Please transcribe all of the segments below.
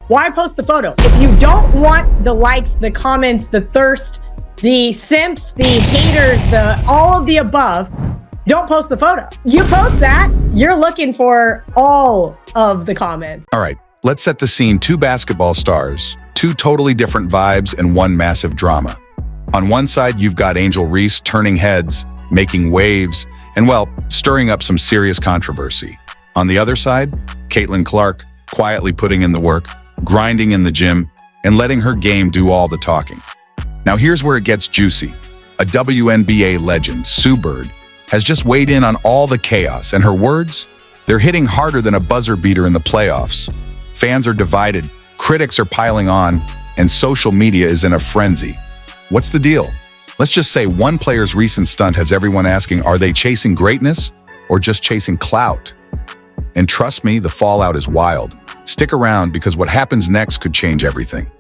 Why post the photo? If you don't want the likes, the comments, the thirst, the simps, the haters, all of the above, don't post the photo. You post that, you're looking for all of the comments. All right, let's set the scene. Two basketball stars, two totally different vibes, and one massive drama. On one side, you've got Angel Reese turning heads, making waves, and well, stirring up some serious controversy. On the other side, Caitlin Clark, quietly putting in the work, grinding in the gym, and letting her game do all the talking. Now here's where it gets juicy. A WNBA legend, Sue Bird, has just weighed in on all the chaos, and her words? They're hitting harder than a buzzer beater in the playoffs. Fans are divided, critics are piling on, and social media is in a frenzy. What's the deal? Let's just say one player's recent stunt has everyone asking, are they chasing greatness or just chasing clout? And trust me, the fallout is wild. Stick around because what happens next could change everything.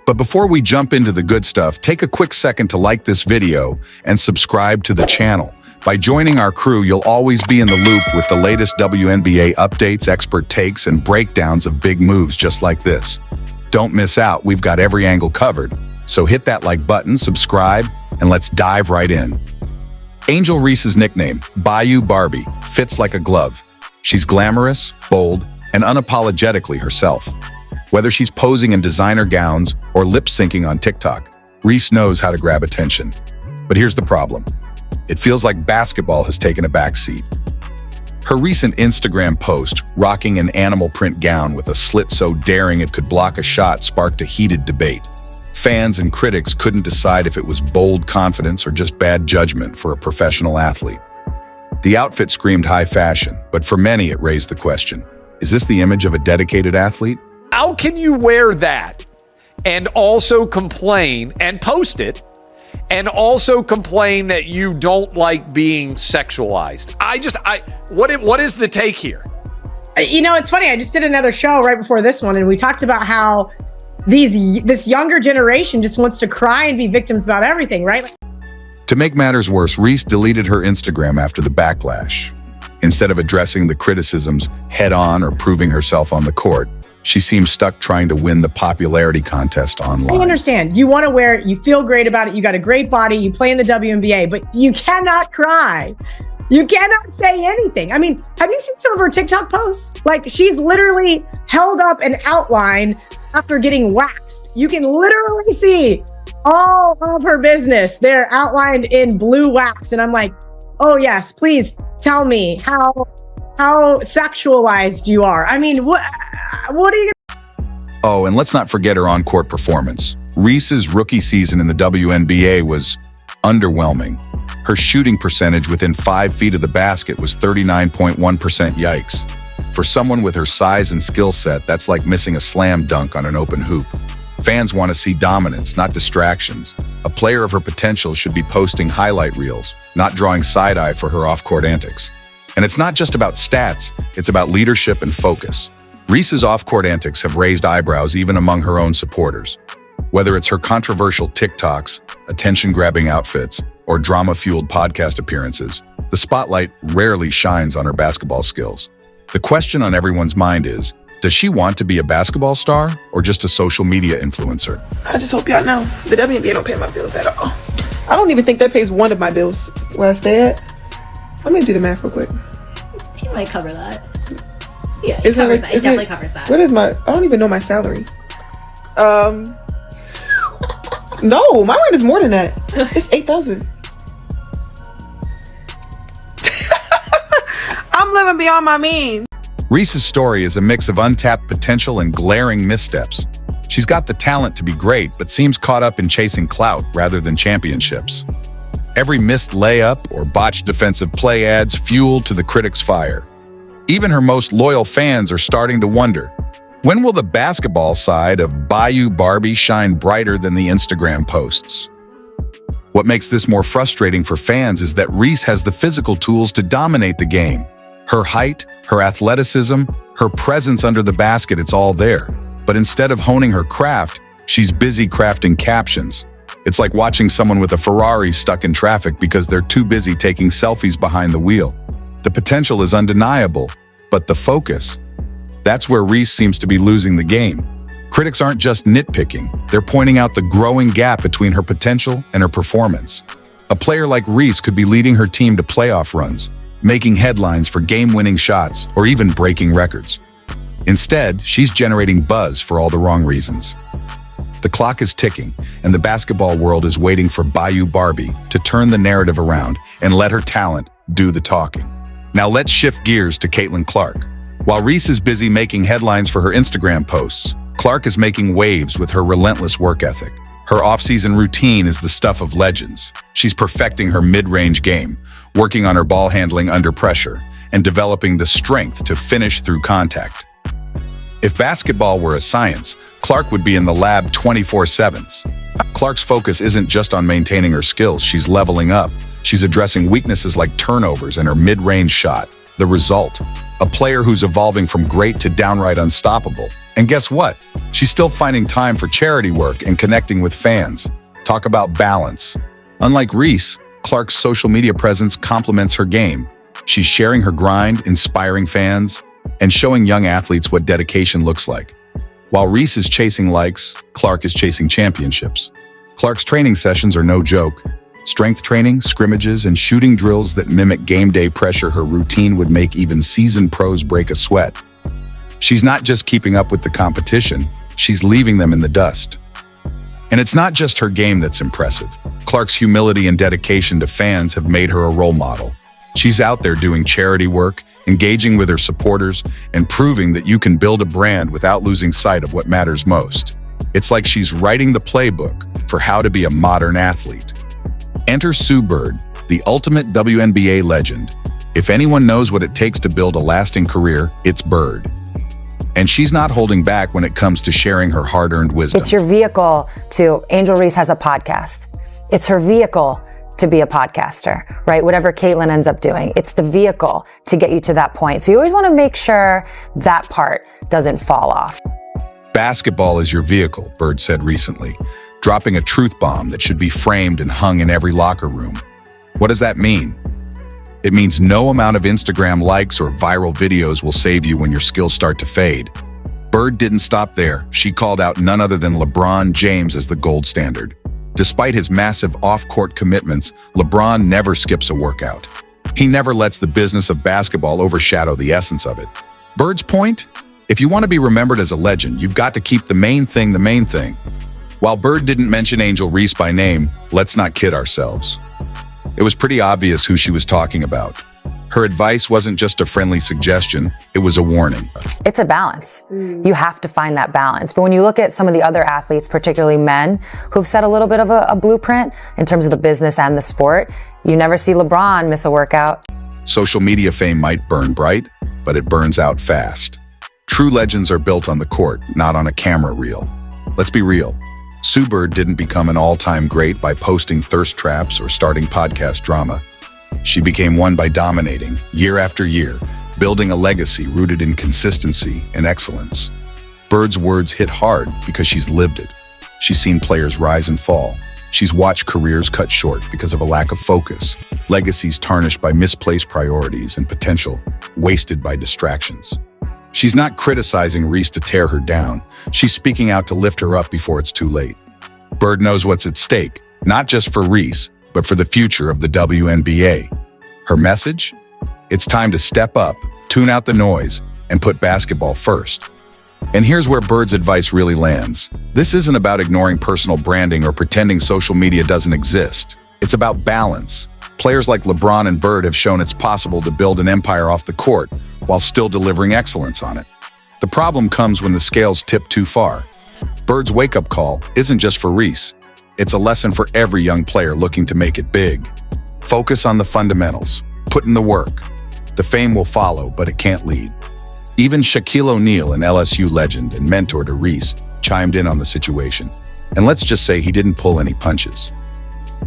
But before we jump into the good stuff, take a quick second to like this video and subscribe to the channel. By joining our crew, you'll always be in the loop with the latest WNBA updates, expert takes, and breakdowns of big moves just like this. Don't miss out, we've got every angle covered. So hit that like button, subscribe, and let's dive right in. Angel Reese's nickname, Bayou Barbie, fits like a glove. She's glamorous, bold, and unapologetically herself. Whether she's posing in designer gowns or lip-syncing on TikTok, Reese knows how to grab attention. But here's the problem. It feels like basketball has taken a backseat. Her recent Instagram post, rocking an animal print gown with a slit so daring it could block a shot, sparked a heated debate. Fans and critics couldn't decide if it was bold confidence or just bad judgment for a professional athlete. The outfit screamed high fashion, but for many it raised the question, is this the image of a dedicated athlete? How can you wear that and also complain and post it and also complain that you don't like being sexualized? What is the take here? You know, it's funny. I just did another show right before this one, and we talked about how this younger generation just wants to cry and be victims about everything, right? To make matters worse, Reese deleted her Instagram after the backlash. Instead of addressing the criticisms head-on or proving herself on the court, she seems stuck trying to win the popularity contest online. I understand. You want to wear it. You feel great about it. You got a great body. You play in the WNBA, but you cannot cry. You cannot say anything. I mean, have you seen some of her TikTok posts? Like, she's literally held up an outline after getting waxed. You can literally see all of her business there outlined in blue wax. And I'm like, oh yes, please tell me how sexualized you are. I mean, what are you gonna... Oh, and let's not forget her on-court performance. Reese's rookie season in the WNBA was underwhelming. Her shooting percentage within 5 feet of the basket was 39.1%. Yikes. For someone with her size and skill set, that's like missing a slam dunk on an open hoop. Fans want to see dominance, not distractions. A player of her potential should be posting highlight reels, not drawing side-eye for her off-court antics. And it's not just about stats, it's about leadership and focus. Reese's off-court antics have raised eyebrows even among her own supporters. Whether it's her controversial TikToks, attention-grabbing outfits, or drama-fueled podcast appearances, the spotlight rarely shines on her basketball skills. The question on everyone's mind is, does she want to be a basketball star or just a social media influencer? I just hope y'all know, the WNBA don't pay my bills at all. I don't even think that pays one of my bills where I stay at. Let me do the math real quick. It might cover that. Yeah, it covers that. It definitely covers that. What is I don't even know my salary. No, my rent is more than that. It's $8,000. I'm living beyond my means. Reese's story is a mix of untapped potential and glaring missteps. She's got the talent to be great, but seems caught up in chasing clout rather than championships. Every missed layup or botched defensive play adds fuel to the critics' fire. Even her most loyal fans are starting to wonder, when will the basketball side of Bayou Barbie shine brighter than the Instagram posts? What makes this more frustrating for fans is that Reese has the physical tools to dominate the game. Her height, her athleticism, her presence under the basket, it's all there. But instead of honing her craft, she's busy crafting captions. It's like watching someone with a Ferrari stuck in traffic because they're too busy taking selfies behind the wheel. The potential is undeniable, but the focus, That's where Reese seems to be losing the game. Critics aren't just nitpicking, they're pointing out the growing gap between her potential and her performance. A player like Reese could be leading her team to playoff runs, making headlines for game-winning shots, or even breaking records. Instead, she's generating buzz for all the wrong reasons. The clock is ticking, and the basketball world is waiting for Bayou Barbie to turn the narrative around and let her talent do the talking. Now let's shift gears to Caitlin Clark. While Reese is busy making headlines for her Instagram posts, Clark is making waves with her relentless work ethic. Her off-season routine is the stuff of legends. She's perfecting her mid-range game, working on her ball handling under pressure, and developing the strength to finish through contact. If basketball were a science, Clark would be in the lab 24/7. Clark's focus isn't just on maintaining her skills, she's leveling up. She's addressing weaknesses like turnovers and her mid-range shot. The result, a player who's evolving from great to downright unstoppable. And guess what? She's still finding time for charity work and connecting with fans. Talk about balance. Unlike Reese, Clark's social media presence complements her game. She's sharing her grind, inspiring fans, and showing young athletes what dedication looks like. While Reese is chasing likes, Clark is chasing championships. Clark's training sessions are no joke. Strength training, scrimmages, and shooting drills that mimic game day pressure her routine would make even seasoned pros break a sweat. She's not just keeping up with the competition, she's leaving them in the dust. And it's not just her game that's impressive. Clark's humility and dedication to fans have made her a role model. She's out there doing charity work, engaging with her supporters, and proving that you can build a brand without losing sight of what matters most. It's like she's writing the playbook for how to be a modern athlete. Enter Sue Bird, the ultimate WNBA legend. If anyone knows what it takes to build a lasting career, it's Bird. And she's not holding back when it comes to sharing her hard-earned wisdom. It's your vehicle to, Angel Reese has a podcast. It's her vehicle to be a podcaster, right? Whatever Caitlin ends up doing, it's the vehicle to get you to that point. So you always want to make sure that part doesn't fall off. Basketball is your vehicle, Bird said recently, dropping a truth bomb that should be framed and hung in every locker room. What does that mean? It means no amount of Instagram likes or viral videos will save you when your skills start to fade. Bird didn't stop there. She called out none other than LeBron James as the gold standard. Despite his massive off-court commitments, LeBron never skips a workout. He never lets the business of basketball overshadow the essence of it. Bird's point? If you want to be remembered as a legend, you've got to keep the main thing the main thing. While Bird didn't mention Angel Reese by name, let's not kid ourselves. It was pretty obvious who she was talking about. Her advice wasn't just a friendly suggestion, it was a warning. It's a balance. You have to find that balance. But when you look at some of the other athletes, particularly men, who've set a little bit of a blueprint in terms of the business and the sport, you never see LeBron miss a workout. Social media fame might burn bright, but it burns out fast. True legends are built on the court, not on a camera reel. Let's be real. Sue Bird didn't become an all-time great by posting thirst traps or starting podcast drama. She became one by dominating, year after year, building a legacy rooted in consistency and excellence. Bird's words hit hard because she's lived it. She's seen players rise and fall. She's watched careers cut short because of a lack of focus, legacies tarnished by misplaced priorities, and potential wasted by distractions. She's not criticizing Reese to tear her down. She's speaking out to lift her up before it's too late. Bird knows what's at stake, not just for Reese, but for the future of the WNBA. Her message? It's time to step up, tune out the noise, and put basketball first. And here's where Bird's advice really lands. This isn't about ignoring personal branding or pretending social media doesn't exist. It's about balance. Players like LeBron and Bird have shown it's possible to build an empire off the court while still delivering excellence on it. The problem comes when the scales tip too far. Bird's wake-up call isn't just for Reese. It's a lesson for every young player looking to make it big. Focus on the fundamentals. Put in the work. The fame will follow, but it can't lead. Even Shaquille O'Neal, an LSU legend and mentor to Reese, chimed in on the situation. And let's just say he didn't pull any punches.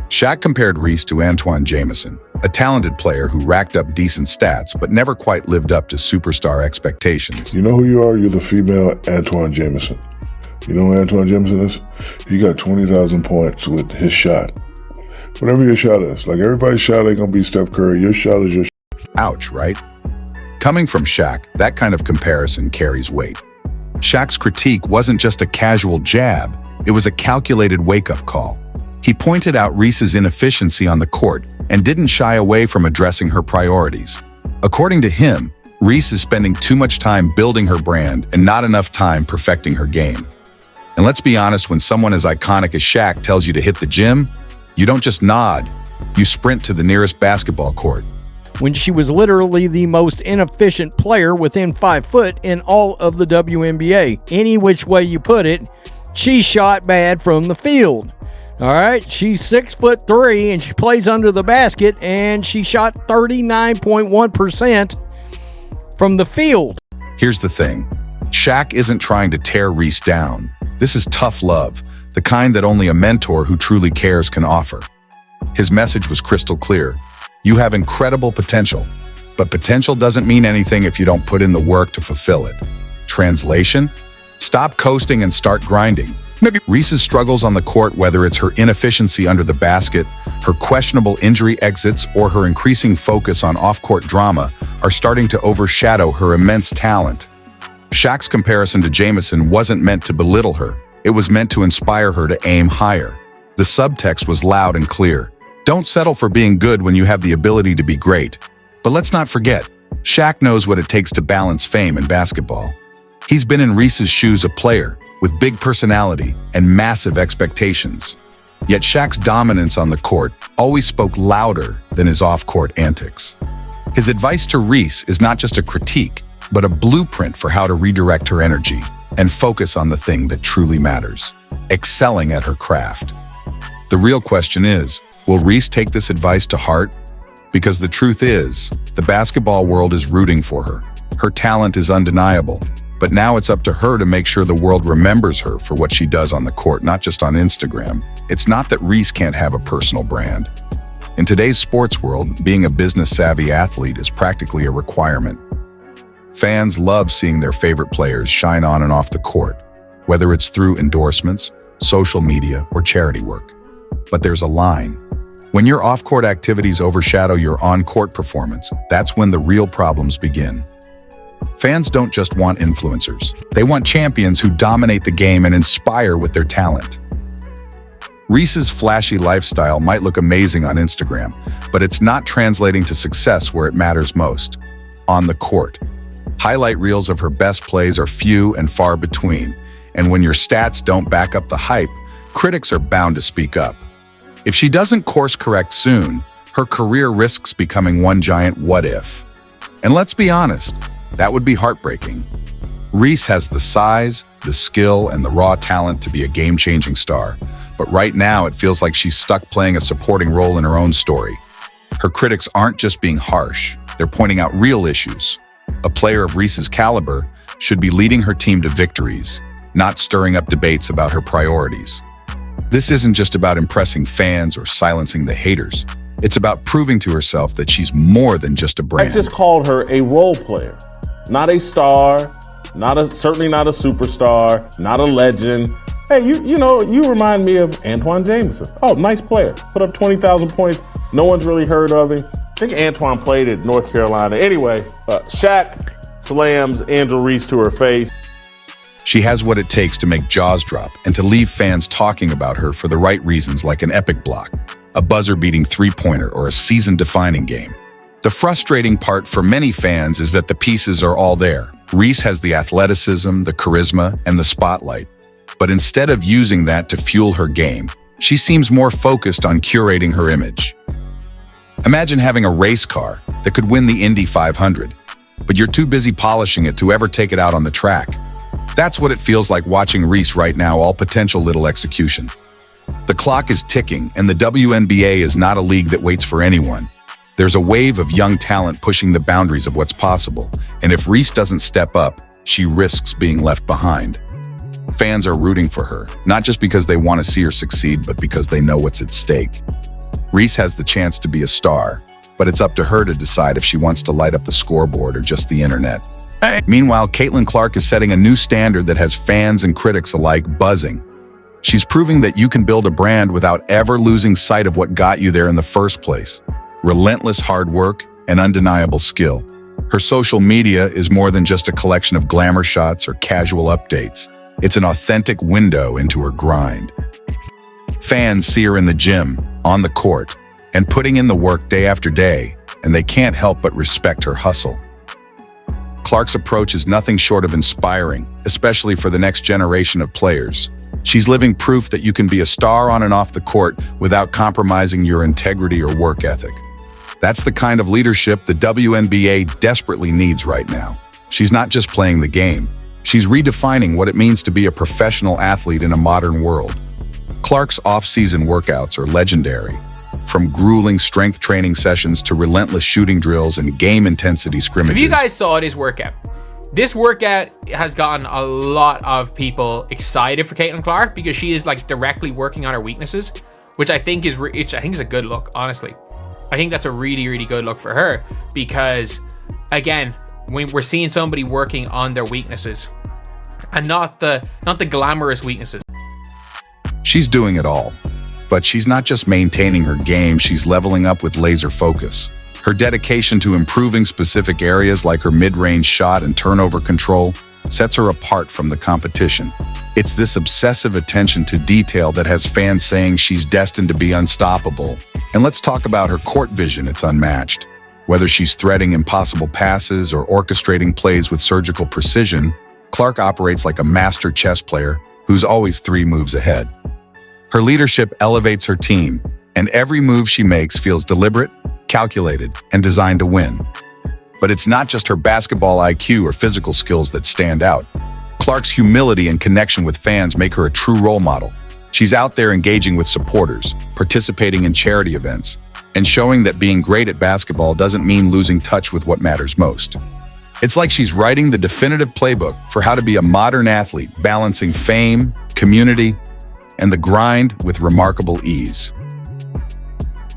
Shaq compared Reese to Antoine Jameson, a talented player who racked up decent stats but never quite lived up to superstar expectations. You know who you are? You're the female Antoine Jameson. You know who Antoine Jameson is? He got 20,000 points with his shot. Whatever your shot is. Like everybody's shot ain't gonna be Steph Curry. Your shot is your shot. Ouch, right? Coming from Shaq, that kind of comparison carries weight. Shaq's critique wasn't just a casual jab, it was a calculated wake-up call. He pointed out Reese's inefficiency on the court and didn't shy away from addressing her priorities. According to him, Reese is spending too much time building her brand and not enough time perfecting her game. And let's be honest, when someone as iconic as Shaq tells you to hit the gym, you don't just nod, you sprint to the nearest basketball court. When she was literally the most inefficient player within 5 foot in all of the WNBA. Any which way you put it, she shot bad from the field. All right, she's 6'3" and she plays under the basket, and she shot 39.1% from the field. Here's the thing. Shaq isn't trying to tear Reese down. This is tough love, the kind that only a mentor who truly cares can offer. His message was crystal clear. You have incredible potential, but potential doesn't mean anything if you don't put in the work to fulfill it. Translation? Stop coasting and start grinding. Maybe Reese's struggles on the court, whether it's her inefficiency under the basket, her questionable injury exits, or her increasing focus on off-court drama, are starting to overshadow her immense talent. Shaq's comparison to Jamison wasn't meant to belittle her. It was meant to inspire her to aim higher. The subtext was loud and clear. Don't settle for being good when you have the ability to be great. But let's not forget, Shaq knows what it takes to balance fame and basketball. He's been in Reese's shoes, a player with big personality and massive expectations. Yet Shaq's dominance on the court always spoke louder than his off-court antics. His advice to Reese is not just a critique, but a blueprint for how to redirect her energy and focus on the thing that truly matters, excelling at her craft. The real question is, will Reese take this advice to heart? Because the truth is, the basketball world is rooting for her. Her talent is undeniable, but now it's up to her to make sure the world remembers her for what she does on the court, not just on Instagram. It's not that Reese can't have a personal brand. In today's sports world, being a business-savvy athlete is practically a requirement. Fans love seeing their favorite players shine on and off the court, whether it's through endorsements, social media, or charity work. But there's a line. When your off-court activities overshadow your on-court performance, that's when the real problems begin. Fans don't just want influencers. They want champions who dominate the game and inspire with their talent. Reese's flashy lifestyle might look amazing on Instagram, but it's not translating to success where it matters most, on the court. Highlight reels of her best plays are few and far between, and when your stats don't back up the hype, critics are bound to speak up. If she doesn't course correct soon, her career risks becoming one giant what if. And let's be honest, that would be heartbreaking. Reese has the size, the skill, and the raw talent to be a game-changing star, but right now it feels like she's stuck playing a supporting role in her own story. Her critics aren't just being harsh, they're pointing out real issues. A player of Reese's caliber should be leading her team to victories, not stirring up debates about her priorities. This isn't just about impressing fans or silencing the haters. It's about proving to herself that she's more than just a brand. I just called her a role player, not a star, certainly not a superstar, not a legend. Hey, you remind me of Antoine Jameson. Oh, nice player. Put up 20,000 points. No one's really heard of him. I think Antoine played at North Carolina. Anyway, Shaq slams Angel Reese to her face. She has what it takes to make jaws drop and to leave fans talking about her for the right reasons, like an epic block, a buzzer-beating three-pointer, or a season-defining game. The frustrating part for many fans is that the pieces are all there. Reese has the athleticism, the charisma, and the spotlight. But instead of using that to fuel her game, she seems more focused on curating her image. Imagine having a race car that could win the Indy 500, but you're too busy polishing it to ever take it out on the track. That's what it feels like watching Reese right now, all potential, little execution. The clock is ticking, and the WNBA is not a league that waits for anyone. There's a wave of young talent pushing the boundaries of what's possible, and if Reese doesn't step up, she risks being left behind. Fans are rooting for her, not just because they want to see her succeed, but because they know what's at stake. Reese has the chance to be a star, but it's up to her to decide if she wants to light up the scoreboard or just the internet. Meanwhile, Caitlin Clark is setting a new standard that has fans and critics alike buzzing. She's proving that you can build a brand without ever losing sight of what got you there in the first place: relentless hard work and undeniable skill. Her social media is more than just a collection of glamour shots or casual updates. It's an authentic window into her grind. Fans see her in the gym, on the court, and putting in the work day after day, and they can't help but respect her hustle. Clark's approach is nothing short of inspiring, especially for the next generation of players. She's living proof that you can be a star on and off the court without compromising your integrity or work ethic. That's the kind of leadership the WNBA desperately needs right now. She's not just playing the game. She's redefining what it means to be a professional athlete in a modern world. Clark's off-season workouts are legendary. From grueling strength training sessions to relentless shooting drills and game intensity scrimmages. If you guys saw this workout has gotten a lot of people excited for Caitlin Clark because she is like directly working on her weaknesses, which I think is a good look, honestly. I think that's a really, really good look for her because, again, when we're seeing somebody working on their weaknesses and not the glamorous weaknesses. She's doing it all. But she's not just maintaining her game, she's leveling up with laser focus. Her dedication to improving specific areas like her mid-range shot and turnover control sets her apart from the competition. It's this obsessive attention to detail that has fans saying she's destined to be unstoppable. And let's talk about her court vision, it's unmatched. Whether she's threading impossible passes or orchestrating plays with surgical precision, Clark operates like a master chess player who's always 3 moves ahead. Her leadership elevates her team, and every move she makes feels deliberate, calculated, and designed to win. But it's not just her basketball IQ or physical skills that stand out. Clark's humility and connection with fans make her a true role model. She's out there engaging with supporters, participating in charity events, and showing that being great at basketball doesn't mean losing touch with what matters most. It's like she's writing the definitive playbook for how to be a modern athlete, balancing fame, community, and the grind with remarkable ease.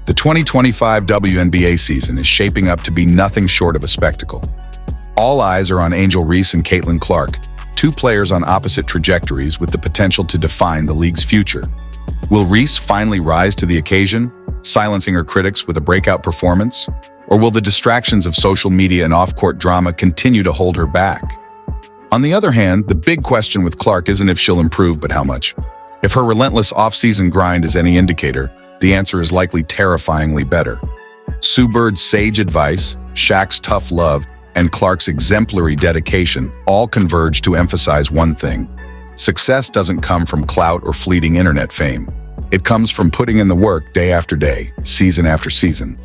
The 2025 WNBA season is shaping up to be nothing short of a spectacle. All eyes are on Angel Reese and Caitlin Clark, 2 players on opposite trajectories with the potential to define the league's future. Will Reese finally rise to the occasion, silencing her critics with a breakout performance? Or will the distractions of social media and off-court drama continue to hold her back? On the other hand, the big question with Clark isn't if she'll improve, but how much. If her relentless off-season grind is any indicator, the answer is likely terrifyingly better. Sue Bird's sage advice, Shaq's tough love, and Clark's exemplary dedication all converge to emphasize one thing. Success doesn't come from clout or fleeting internet fame. It comes from putting in the work day after day, season after season.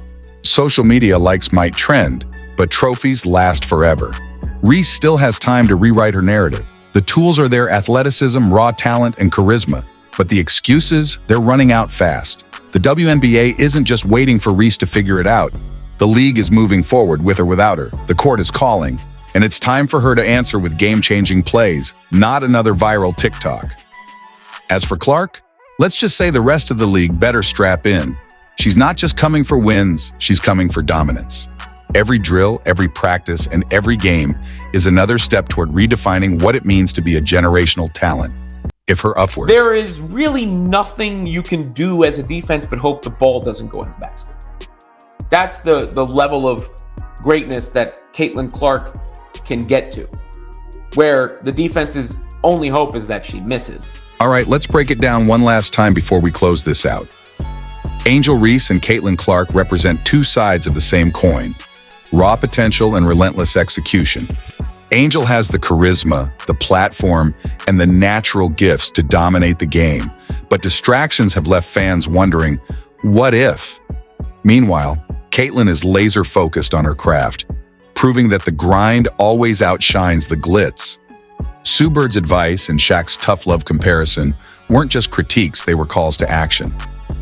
Social media likes might trend, but trophies last forever. Reese still has time to rewrite her narrative. The tools are there: athleticism, raw talent, and charisma. But the excuses, they're running out fast. The WNBA isn't just waiting for Reese to figure it out. The league is moving forward with or without her. The court is calling, and it's time for her to answer with game-changing plays, not another viral TikTok. As for Clark, let's just say the rest of the league better strap in. She's not just coming for wins, she's coming for dominance. Every drill, every practice, and every game is another step toward redefining what it means to be a generational talent. If her upward. There is really nothing you can do as a defense but hope the ball doesn't go in the basket. That's the level of greatness that Caitlin Clark can get to, where the defense's only hope is that she misses. All right, let's break it down one last time before we close this out. Angel Reese and Caitlin Clark represent 2 sides of the same coin: raw potential and relentless execution. Angel has the charisma, the platform, and the natural gifts to dominate the game, but distractions have left fans wondering, what if? Meanwhile, Caitlin is laser-focused on her craft, proving that the grind always outshines the glitz. Sue Bird's advice and Shaq's tough love comparison weren't just critiques, they were calls to action.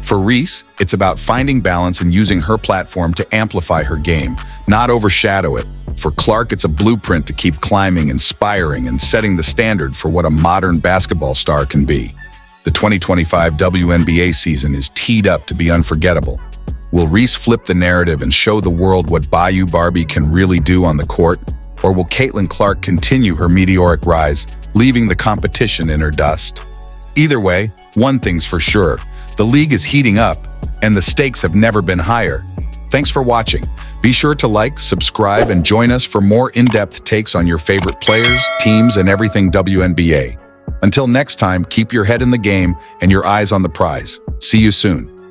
For Reese, it's about finding balance and using her platform to amplify her game, not overshadow it. For Clark, it's a blueprint to keep climbing, inspiring, and setting the standard for what a modern basketball star can be. The 2025 WNBA season is teed up to be unforgettable. Will Reese flip the narrative and show the world what Bayou Barbie can really do on the court? Or will Caitlin Clark continue her meteoric rise, leaving the competition in her dust? Either way, one thing's for sure. The league is heating up, and the stakes have never been higher. Thanks for watching. Be sure to like, subscribe, and join us for more in-depth takes on your favorite players, teams, and everything WNBA. Until next time, keep your head in the game and your eyes on the prize. See you soon.